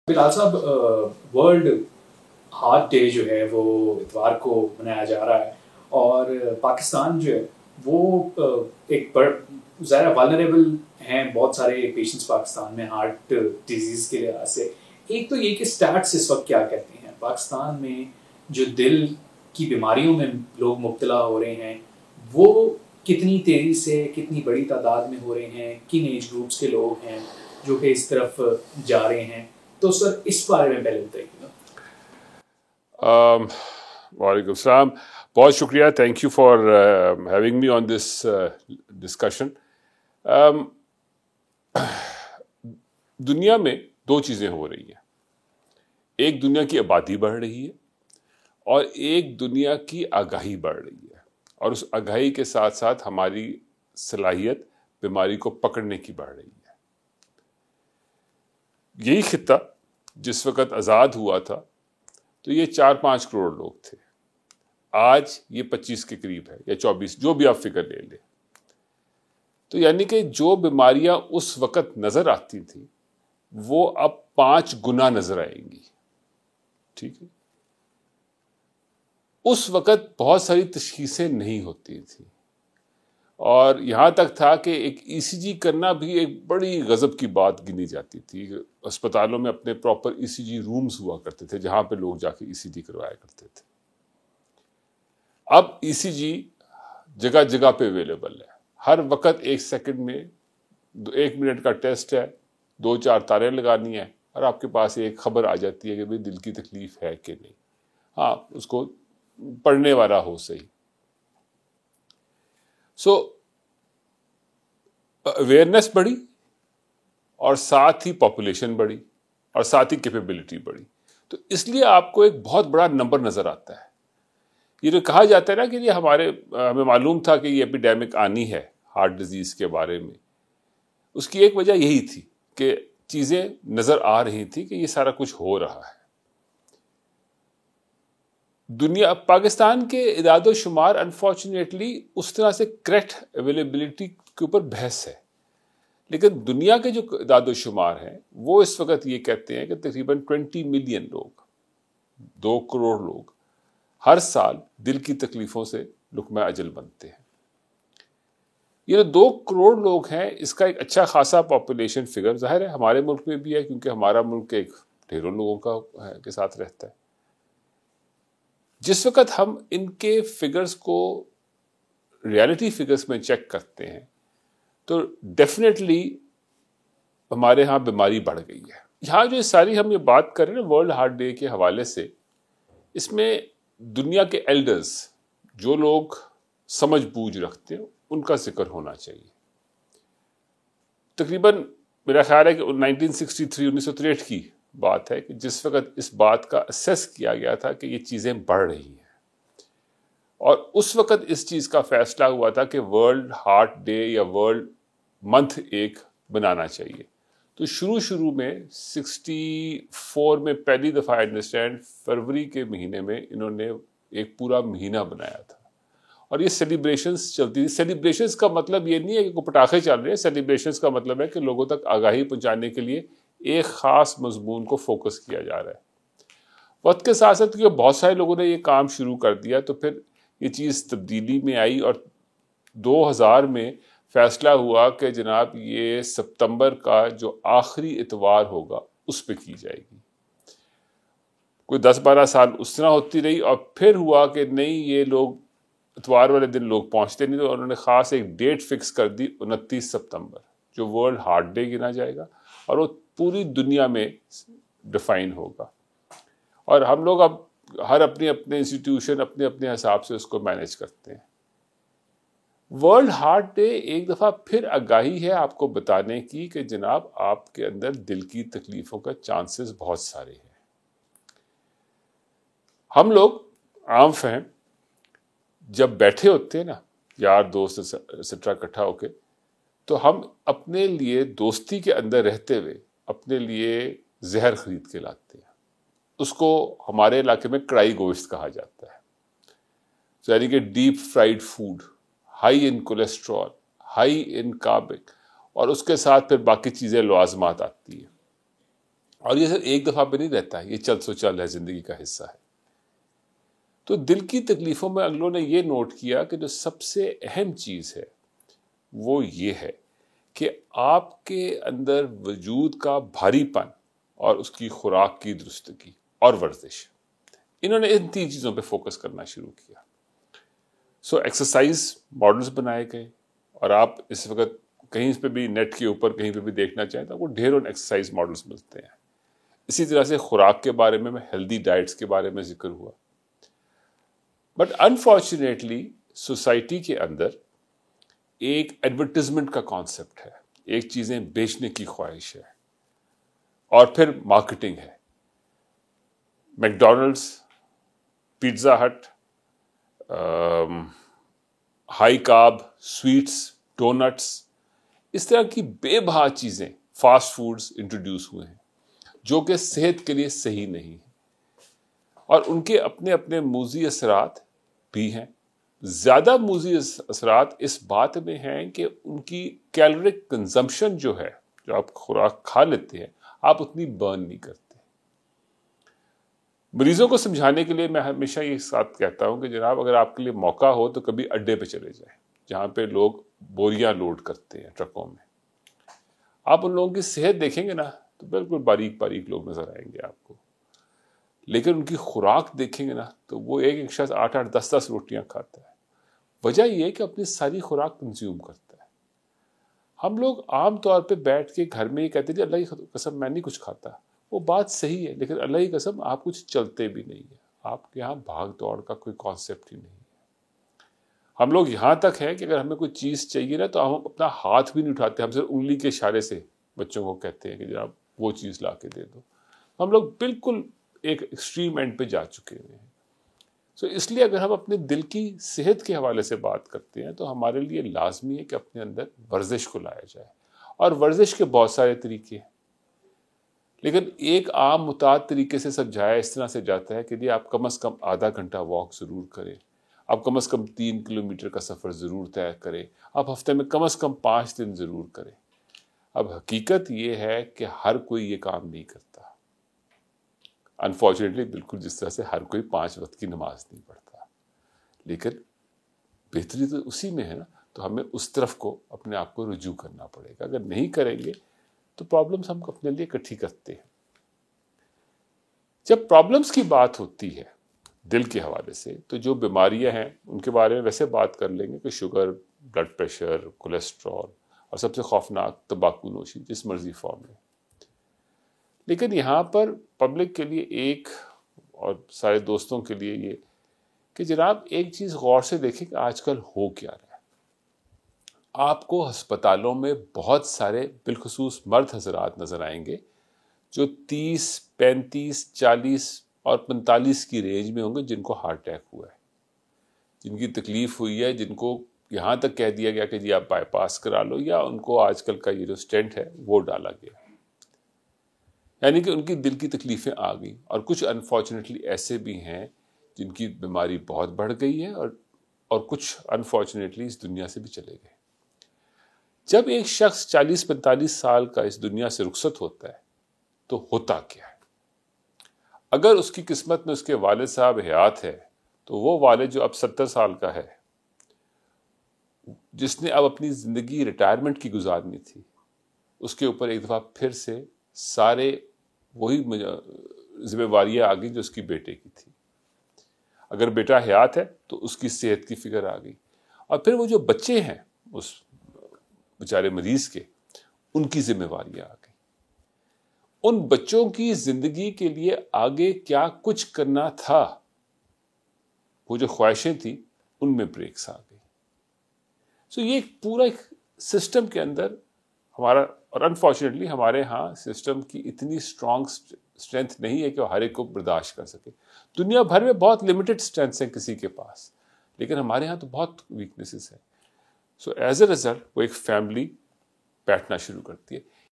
بلال صاحب، world heart day جو ہے وہ اتوار کو منایا جا رہا ہے، اور پاکستان جو ہے وہ ایک ظاہر والنریبل ہیں بہت سارے پیشنٹس پاکستان میں ہارٹ ڈیزیز کے لحاظ سے. ایک تو یہ کہ سٹیٹس اس وقت کیا کہتے ہیں پاکستان میں جو دل کی بیماریوں میں لوگ مبتلا ہو رہے ہیں وہ کتنی تیزی سے کتنی بڑی تعداد میں ہو رہے ہیں، کن ایج گروپس کے لوگ ہیں جو کہ اس طرف جا رہے ہیں. تو سر اس بارے میں پہلے بتائیے گا. وعلیکم السلام. بہت شکریہ. Thank you for having me on this discussion. دنیا میں دو چیزیں ہو رہی ہیں. ایک دنیا کی آبادی بڑھ رہی ہے اور ایک دنیا کی آگاہی بڑھ رہی ہے، اور اس آگاہی کے ساتھ ساتھ ہماری صلاحیت بیماری کو پکڑنے کی بڑھ رہی ہے. یہی خطہ جس وقت آزاد ہوا تھا تو یہ 4-5 کروڑ لوگ تھے. آج یہ 25 کے قریب ہے یا 24، جو بھی آپ فگر لے لیں. تو یعنی کہ جو بیماریاں اس وقت نظر آتی تھیں وہ اب 5 گنا نظر آئیں گی. ٹھیک ہے. اس وقت بہت ساری تشخیصیں نہیں ہوتی تھیں، اور یہاں تک تھا کہ ایک ای سی جی کرنا بھی ایک بڑی غضب کی بات گنی جاتی تھی. اسپتالوں میں اپنے پراپر ای سی جی رومز ہوا کرتے تھے جہاں پہ لوگ جا کے ای سی جی کروایا کرتے تھے. اب ای سی جی جگہ جگہ پہ اویلیبل ہے. ہر وقت 1 سیکنڈ میں 1 منٹ کا ٹیسٹ ہے، 2-4 تاریں لگانی ہے اور آپ کے پاس ایک خبر آ جاتی ہے کہ بھئی دل کی تکلیف ہے کہ نہیں. ہاں، اس کو پڑھنے والا ہو صحیح. سو اویئرنیس بڑھی اور ساتھ ہی پاپولیشن بڑھی اور ساتھ ہی کیپیبلٹی بڑھی. تو اس لیے آپ کو ایک بہت بڑا نمبر نظر آتا ہے. یہ جو کہا جاتا ہے نا کہ یہ ہمیں معلوم تھا کہ یہ ایپیڈیمک آنی ہے ہارٹ ڈیزیز کے بارے میں، اس کی ایک وجہ یہی تھی کہ چیزیں نظر آ رہی تھی کہ یہ سارا کچھ ہو رہا ہے. پاکستان کے اعداد و شمار انفارچونیٹلی اس طرح سے کریکٹ اویلیبلٹی کے اوپر بحث ہے، لیکن دنیا کے جو اعداد و شمار ہیں وہ اس وقت یہ کہتے ہیں کہ تقریباً 20 ملین لوگ، 2 کروڑ لوگ ہر سال دل کی تکلیفوں سے لقمہ اجل بنتے ہیں. یہ جو 2 کروڑ لوگ ہیں اس کا ایک اچھا خاصا پاپولیشن فگر ظاہر ہے ہمارے ملک میں بھی ہے، کیونکہ ہمارا ملک ایک ڈھیروں لوگوں کا کے ساتھ رہتا ہے. جس وقت ہم ان کے فگرز کو ریالٹی فگرز میں چیک کرتے ہیں تو ڈیفینیٹلی ہمارے ہاں بیماری بڑھ گئی ہے. یہاں جو ساری ہم یہ بات کر رہے ہیں ورلڈ ہارٹ ڈے کے حوالے سے، اس میں دنیا کے ایلڈرز، جو لوگ سمجھ بوجھ رکھتے ہیں، ان کا ذکر ہونا چاہیے. تقریباً میرا خیال ہے کہ 1963 کی بات ہے کہ جس وقت اس بات کا اسیس کیا گیا تھا کہ یہ چیزیں بڑھ رہی ہیں، اور اس وقت اس چیز کا فیصلہ ہوا تھا کہ ورلڈ ہارٹ ڈے یا ورلڈ منتھ ایک بنانا چاہیے. تو شروع میں 64 میں پہلی دفعہ انڈرسٹینڈ فروری کے مہینے میں انہوں نے ایک پورا مہینہ بنایا تھا، اور یہ سیلیبریشنز چلتی تھی. سیلیبریشنز کا مطلب یہ نہیں ہے کہ کوئی پٹاخے چل رہے ہیں. سیلیبریشنز کا مطلب ہے کہ لوگوں تک آگاہی پہنچانے کے لیے ایک خاص مضمون کو فوکس کیا جا رہا ہے. وقت کے ساتھ ساتھ کیونکہ بہت سارے لوگوں نے یہ کام شروع کر دیا تو پھر یہ چیز تبدیلی میں آئی، اور 2000 میں فیصلہ ہوا کہ جناب یہ ستمبر کا جو آخری اتوار ہوگا اس پہ کی جائے گی. کوئی 10-12 سال اس طرح ہوتی رہی، اور پھر ہوا کہ نہیں، یہ لوگ اتوار والے دن لوگ پہنچتے نہیں، تو انہوں نے خاص ایک ڈیٹ فکس کر دی 29 ستمبر، جو ورلڈ ہارٹ ڈے گنا جائے گا، اور وہ پوری دنیا میں ڈیفائن ہوگا. اور ہم لوگ اب ہر اپنے انسٹیٹیوشن اپنے حساب سے اس کو مینیج کرتے ہیں. ورلڈ ہارٹ ڈے ایک دفعہ پھر آگاہی ہے آپ کو بتانے کی کہ جناب آپ کے اندر دل کی تکلیفوں کا چانسز بہت سارے ہیں. ہم لوگ عام فہم جب بیٹھے ہوتے ہیں نا، یار دوست ایٹسٹرا اکٹھا ہو کے، تو ہم اپنے لیے دوستی کے اندر رہتے ہوئے اپنے لیے زہر خرید کے لاتے ہیں. اس کو ہمارے علاقے میں کڑائی گوشت کہا جاتا ہے، یعنی کہ deep fried food, high in cholesterol, high in carb, اور اس کے ساتھ پھر باقی چیزیں لوازمات آتی ہیں. اور یہ صرف ایک دفعہ پہ نہیں رہتا ہے، یہ چل سو چل ہے، زندگی کا حصہ ہے۔ تو دل کی تکلیفوں میں انگلوں نے یہ نوٹ کیا کہ جو سب سے اہم چیز ہے وہ یہ ہے کہ آپ کے اندر وجود کا بھاری پن اور اس کی خوراک کی درستگی اور ورزش، انہوں نے ان 3 چیزوں پہ فوکس کرنا شروع کیا۔ سو ایکسرسائز ماڈلز بنائے گئے، اور آپ اس وقت کہیں پہ بھی نیٹ کے اوپر کہیں پہ بھی دیکھنا چاہیں تو آپ کو ڈھیروں ایکسرسائز ماڈلز ملتے ہیں۔ اسی طرح سے خوراک کے بارے میں ہیلدی ڈائٹس کے بارے میں ذکر ہوا۔ بٹ انفارچونیٹلی سوسائٹی کے اندر ایک ایڈورٹیزمنٹ کا کانسیپٹ ہے، ایک چیزیں بیچنے کی خواہش ہے، اور پھر مارکیٹنگ ہے۔ میکڈونلڈس، پیزا ہٹ، ہائی کارب سویٹس، ڈونٹس، اس طرح کی بے بہا چیزیں، فاسٹ فوڈز انٹروڈیوس ہوئے ہیں جو کہ صحت کے لیے صحیح نہیں ہیں، اور ان کے اپنے اپنے موذی اثرات بھی ہیں۔ زیادہ موذی اثرات اس بات میں ہیں کہ ان کی کیلورک کنزمپشن جو ہے، جو آپ خوراک کھا لیتے ہیں، آپ اتنی برن نہیں کرتے۔ مریضوں کو سمجھانے کے لیے میں ہمیشہ یہ ساتھ کہتا ہوں کہ جناب اگر آپ کے لیے موقع ہو تو کبھی اڈے پہ چلے جائیں جہاں پہ لوگ بوریاں لوڈ کرتے ہیں ٹرکوں میں۔ آپ ان لوگوں کی صحت دیکھیں گے نا تو بالکل باریک باریک لوگ نظر آئیں گے آپ کو، لیکن ان کی خوراک دیکھیں گے نا تو وہ ایک شخص 8-8 10-10 روٹیاں کھاتا ہے۔ وجہ یہ ہے کہ اپنی ساری خوراک کنزیوم کرتا ہے۔ ہم لوگ عام طور پہ بیٹھ کے گھر میں یہ کہتے ہیں اللہ کی قسم میں نہیں کچھ کھاتا، وہ بات صحیح ہے، لیکن اللہ کی قسم آپ کچھ چلتے بھی نہیں ہیں، آپ کے یہاں بھاگ دوڑ کا کوئی کانسیپٹ ہی نہیں ہے۔ ہم لوگ یہاں تک ہے کہ اگر ہمیں کوئی چیز چاہیے نا تو ہم اپنا ہاتھ بھی نہیں اٹھاتے، ہم صرف انگلی کے اشارے سے بچوں کو کہتے ہیں کہ جناب وہ چیز لا کے دے دو۔ ہم لوگ بالکل ایک ایکسٹریم اینڈ پہ جا چکے ہوئے ہیں۔ سو اس لیے اگر ہم اپنے دل کی صحت کے حوالے سے بات کرتے ہیں تو ہمارے لیے لازمی ہے کہ اپنے اندر ورزش کو لایا جائے، اور ورزش کے بہت سارے طریقے ہیں، لیکن ایک عام معتاد طریقے سے سمجھایا اس طرح سے جاتا ہے کہ جی آپ کم از کم آدھا گھنٹہ واک ضرور کریں، آپ کم از کم 3 کلومیٹر کا سفر ضرور طے کریں، آپ ہفتے میں کم از کم 5 دن ضرور کریں۔ اب حقیقت یہ ہے کہ ہر کوئی یہ کام نہیں کرتا، انفارچونیٹلی، بالکل جس طرح سے ہر کوئی 5 وقت کی نماز نہیں پڑھتا، لیکن بہتری تو اسی میں ہے نا، تو ہمیں اس طرف کو اپنے آپ کو رجوع کرنا پڑے گا۔ اگر نہیں کریں گے تو پرابلمس ہم اپنے لیے اکٹھی کرتے ہیں۔ جب پرابلمس کی بات ہوتی ہے دل کے حوالے سے تو جو بیماریاں ہیں ان کے بارے میں ویسے بات کر لیں گے کہ شوگر، بلڈ پریشر، کولیسٹرول، اور سب سے خوفناک تمباکو نوشی جس مرضی فارم میں۔ لیکن یہاں پر پبلک کے لیے ایک، اور سارے دوستوں کے لیے یہ کہ جناب ایک چیز غور سے دیکھیں کہ آج کل ہو کیا رہا ہے۔ آپ کو ہسپتالوں میں بہت سارے بالخصوص مرد حضرات نظر آئیں گے جو 30، 35، 40 اور 45 کی رینج میں ہوں گے، جن کو ہارٹ اٹیک ہوا ہے، جن کی تکلیف ہوئی ہے، جن کو یہاں تک کہہ دیا گیا کہ جی آپ بائی پاس کرا لو، یا ان کو آج کل کا یہ جو اسٹینٹ ہے وہ ڈالا گیا، یعنی کہ ان کی دل کی تکلیفیں آ گئیں۔ اور کچھ انفارچونیٹلی ایسے بھی ہیں جن کی بیماری بہت بڑھ گئی ہے، اور کچھ انفارچونیٹلی اس دنیا سے بھی چلے گئے۔ جب ایک شخص 40-45 سال کا اس دنیا سے رخصت ہوتا ہے تو ہوتا کیا ہے؟ اگر اس کی قسمت میں اس کے والد صاحب حیات ہے تو وہ والد جو اب 70 سال کا ہے، جس نے اب اپنی زندگی ریٹائرمنٹ کی گزارنی تھی، اس کے اوپر ایک دفعہ پھر سے سارے وہی ذمہ داریاں آ گئی جو اس کی بیٹے کی تھی۔ اگر بیٹا حیات ہے تو اس کی صحت کی فکر آ گئی، اور پھر وہ جو بچے ہیں اس بیچارے مریض کے، ان کی ذمہ داریاں آ گئی۔ ان بچوں کی زندگی کے لیے آگے کیا کچھ کرنا تھا، وہ جو خواہشیں تھیں ان میں بریکس آ گئی۔ سو یہ ایک پورا ایک سسٹم کے اندر ہمارا، اور انفارچونیٹلی ہمارے ہاں سسٹم کی اتنی اسٹرانگ اسٹرینتھ نہیں ہے کہ وہ ہر ایک کو برداشت کر سکے۔ دنیا بھر میں بہت لمیٹڈ اسٹرینتھس ہیں کسی کے پاس، لیکن ہمارے ہاں تو بہت ویکنیسز ہیں۔ سو ایز اے ریزلٹ وہ ایک فیملی بیٹھنا شروع کرتی ہے۔